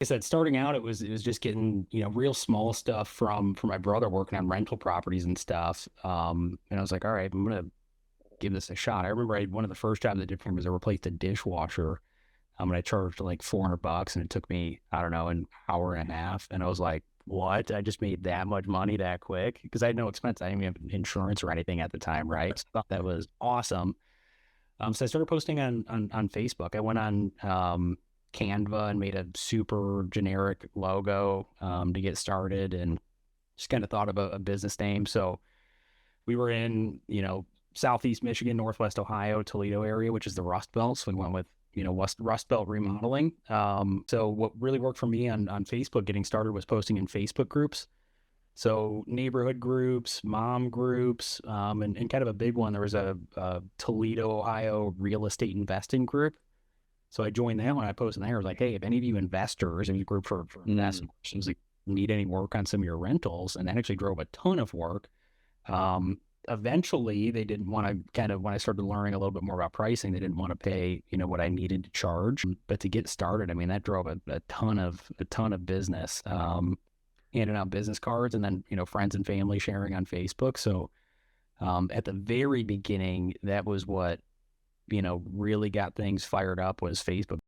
I said, starting out, it was just getting, real small stuff from my brother working on rental properties and stuff. And I was like, all right, I'm gonna give this a shot. I remember one of the first jobs I did for him was I replaced a dishwasher. And I charged like $400, and it took me, I don't know, an hour and a half. And I was like, what? I just made that much money that quick because I had no expense. I didn't even have insurance or anything at the time, right? So I thought that was awesome. So I started posting on Facebook. I went on Canva and made a super generic logo to get started, and just kind of thought of a business name. So we were in, Southeast Michigan, Northwest Ohio, Toledo area, which is the Rust Belt. So we went with, Rust Belt remodeling. So what really worked for me on Facebook getting started was posting in Facebook groups. So neighborhood groups, mom groups, and kind of a big one. There was a Toledo, Ohio real estate investing group. So I joined that one. I posted there. I was like, hey, if any of you investors, it was a group for investors, it was like, need any work on some of your rentals? And that actually drove a ton of work. Eventually, they didn't want to when I started learning a little bit more about pricing, they didn't want to pay, what I needed to charge. But to get started, I mean, that drove a ton of business. Handing out business cards, and then, friends and family sharing on Facebook. So at the very beginning, that was what, really got things fired up was Facebook.